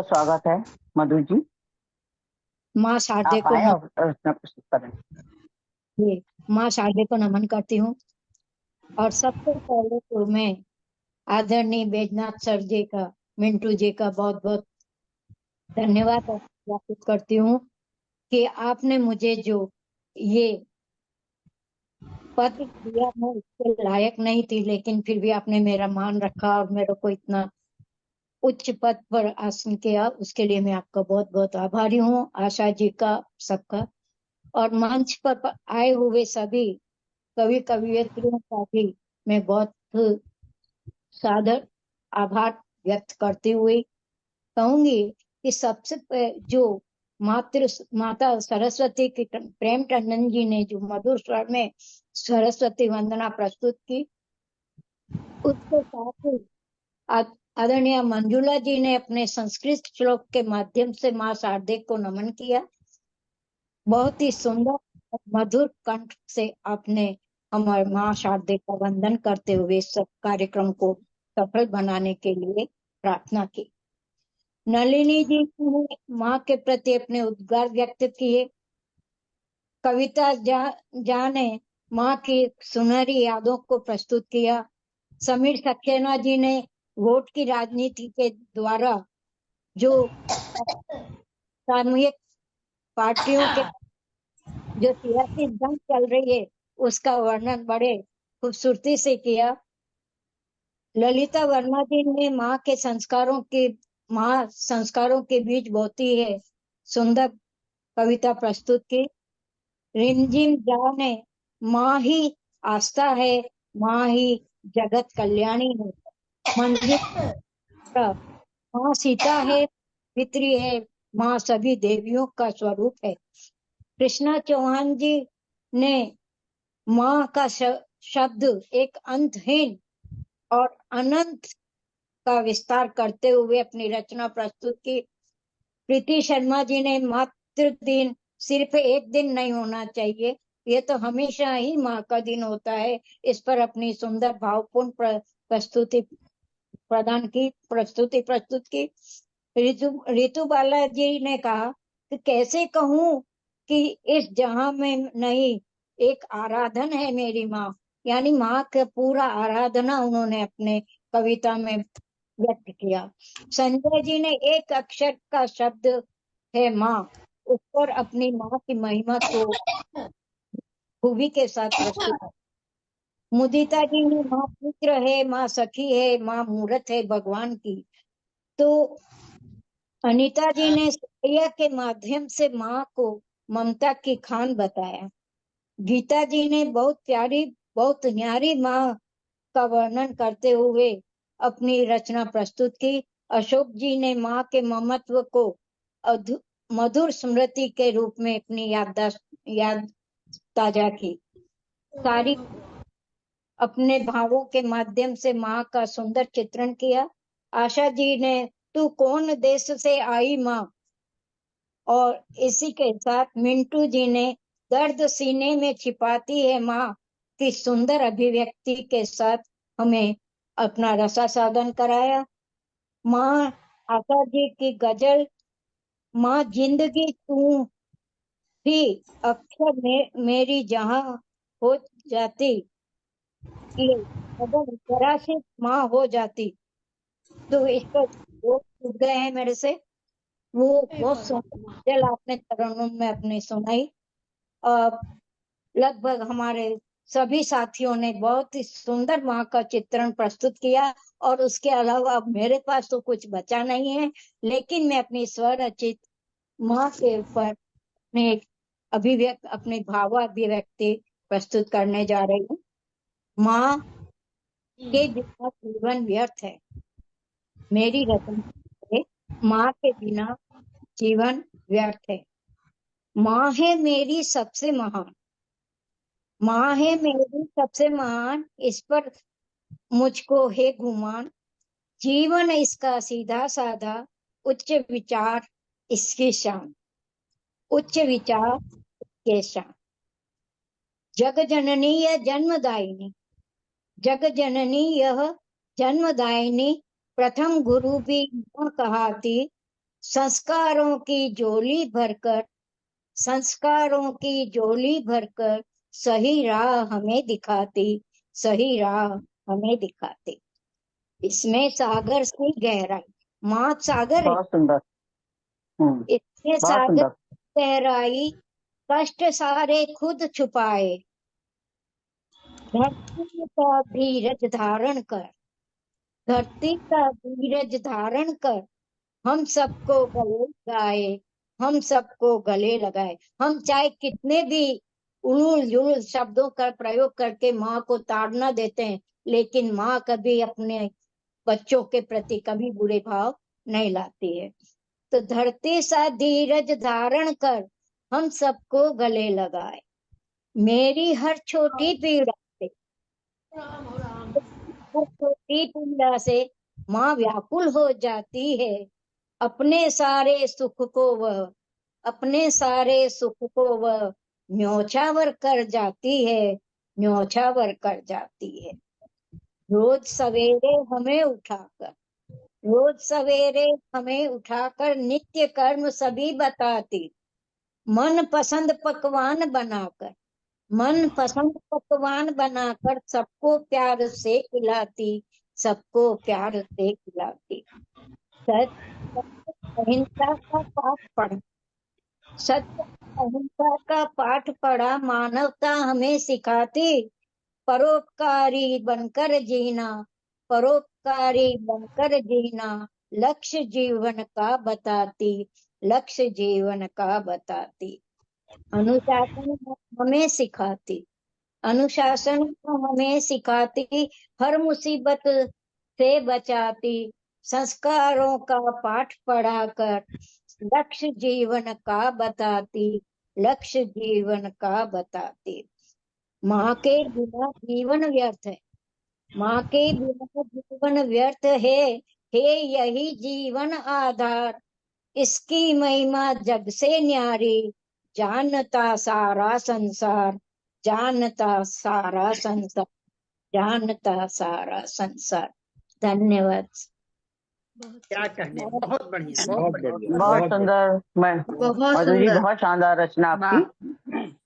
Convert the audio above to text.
तो स्वागत है मधु जी। माँ शारदे आप को आए और रचना प्रस्तुत करें। ये माँ शारदे को नमन करती हूँ। और सबसे पहले तो मैं आदरणीय बैजनाथ सर जी का, मिंटू जी का बहुत बहुत धन्यवाद ज्ञापित करती हूँ कि आपने मुझे जो ये पद दिया, मैं इसके लायक नहीं थी, लेकिन फिर भी आपने मेरा मान रखा और मेरे को इतना उच्च पद पर आसन किया। उसके लिए मैं आपका बहुत बहुत आभारी हूँ, आशा जी का, सबका। और मंच पर आए हुए सभी कवि कवियत्रियों का भी मैं बहुत सादर आभार व्यक्त करते हुए कहूंगी कि जो माता सरस्वती की प्रेम टंडन जी ने जो मधुर स्वर में सरस्वती वंदना प्रस्तुत की, उसके साथ ही आदरणीय मंजुला जी ने अपने संस्कृत श्लोक के माध्यम से माँ शारदे को नमन किया। बहुत ही सुंदर और मधुर कंठ से आपने हमारे माँ शारदे का वंदन करते हुए सब कार्यक्रम को सफल बनाने के लिए प्रार्थना की। नलिनी जी ने माँ के प्रति अपने उद्गार व्यक्त किए। कविता जा ने माँ की सुनहरी यादों को प्रस्तुत किया। समीर सक्सेना जी ने वोट की राजनीति के द्वारा जो सामूहिक पार्टियों के जो सियासी जंग चल रही है उसका वर्णन बड़े खूबसूरती से किया। ललिता वर्मा जी ने माँ संस्कारों के बीच बहुत ही है सुंदर कविता प्रस्तुत की। रिमझिम जा ने माँ ही आस्था है, माँ ही जगत कल्याणी है। मंजूर माँ सीता है, पितरी है, माँ सभी देवियों का स्वरूप है। कृष्णा चौहान जी ने माँ का शब्द एक अंतहीन और अनंत का विस्तार करते हुए अपनी रचना प्रस्तुत की। प्रीति शर्मा जी ने मातृ दिन सिर्फ एक दिन नहीं होना चाहिए, ये तो हमेशा ही माँ का दिन होता है, इस पर अपनी सुंदर भावपूर्ण प्रस्तुति प्रस्तुत की। रितु बाला जी ने कहा कि कैसे कहूँ कि इस जहां में नहीं एक आराधन है मेरी माँ, यानी माँ का पूरा आराधना उन्होंने अपने कविता में व्यक्त किया। संजय जी ने एक अक्षर का शब्द है माँ, उस पर अपनी माँ की महिमा को खूबी के साथ प्रस्तुत। मुदिता जी ने माँ पुत्र है, माँ सखी है, माँ मूरत है भगवान की। तो अनीता जी ने सैया के माध्यम से माँ को ममता की खान बताया। गीता जी ने बहुत प्यारी, बहुत न्यारी माँ का वर्णन करते हुए अपनी रचना प्रस्तुत की। अशोक जी ने माँ के ममत्व को मधुर स्मृति के रूप में अपनी याद ताजा की। सारी अपने भावों के माध्यम से माँ का सुंदर चित्रण किया। आशा जी ने तू कौन देश से आई माँ, और इसी के साथ मिंटू जी ने दर्द सीने में छिपाती है माँ की सुंदर अभिव्यक्ति के साथ हमें अपना रसास्वादन कराया। माँ आशा जी की गजल माँ जिंदगी तू ही अक्षर मेरी जहां हो जाती, कि अगर जरा सी माँ हो जाती, तो इस पर वो टूट गए हैं मेरे से। वो बहुत सुंदर गजल आपने तरन्नुम में अपनी सुनाई। लगभग हमारे सभी साथियों ने बहुत ही सुंदर माँ का चित्रण प्रस्तुत किया, और उसके अलावा अब मेरे पास तो कुछ बचा नहीं है, लेकिन मैं अपनी स्वरचित माँ के ऊपर अपनी भावाभिव्यक्ति प्रस्तुत करने जा रही हूँ। माँ के बिना जीवन व्यर्थ है, मेरी रचना है माँ के बिना जीवन व्यर्थ है। माँ है मेरी सबसे महान, माँ है मेरी सबसे महान, इस पर मुझको है गुमान। जीवन इसका सीधा साधा, उच्च विचार इसकी शान, उच्च विचार के शान। जग जननी यह जन्मदायिनी, जग जननी यह जन्मदायिनी, प्रथम गुरु भी यूं कहाती, संस्कारों की झोली भरकर, संस्कारों की झोली भरकर सही राह हमें दिखाती, सही राह हमें दिखाती। इसमें सागर से गहराई, माँ सागर है, बहुत सुंदर। इसमें बहुत सागर सुंदर। गहराई, कष्ट सारे खुद छुपाए, धरती का धीरज धारण कर, धरती का धीरज धारण कर हम सबको गले लगाए, हम सबको गले लगाए। हम चाहे कितने भी उलूल जुलूल शब्दों का प्रयोग करके माँ को ताड़ना देते हैं, लेकिन माँ कभी अपने बच्चों के प्रति कभी बुरे भाव नहीं लाती है। तो धरती सा धीरज धारण कर हम सबको गले लगाए, मेरी हर छोटी पीड़ा से, हर छोटी पीड़ा से माँ व्याकुल हो जाती है, अपने सारे सुख को वह, अपने सारे सुख को वह न्योछावर कर जाती है, न्योछावर कर जाती है। रोज सवेरे हमें उठाकर, रोज सवेरे हमें उठाकर नित्य कर्म सभी बताती, मन पसंद पकवान बनाकर, मन पसंद पकवान बनाकर सबको प्यार से खिलाती, सबको प्यार से खिलाती। सत्य अहिंसा का पाठ पढ़ा, सत्य अहिंसा का पाठ पढ़ा, मानवता हमें सिखाती, परोपकारी बनकर जीना, परोपकारी बनकर जीना, लक्ष्य जीवन का बताती, लक्ष्य जीवन का बताती। अनुशासन हमें सिखाती, अनुशासन हमें सिखाती, हर मुसीबत से बचाती, संस्कारों का पाठ पढ़ाकर लक्ष्य जीवन का बताती, लक्ष्य जीवन का बताती। माँ के बिना जीवन व्यर्थ है, माँ के बिना जीवन व्यर्थ है यही जीवन आधार, इसकी महिमा जग से न्यारी, जानता सारा संसार, जानता सारा संसार, जानता सारा संसार। धन्यवाद। क्या कहने, बहुत बढ़िया, बहुत बहुत बढ़िया। बढ़िया, बहुत बहुत बढ़िया। सुंदर। मैं बहुत मधु जी, सुंदर। बहुत शानदार रचना वाह। आपकी।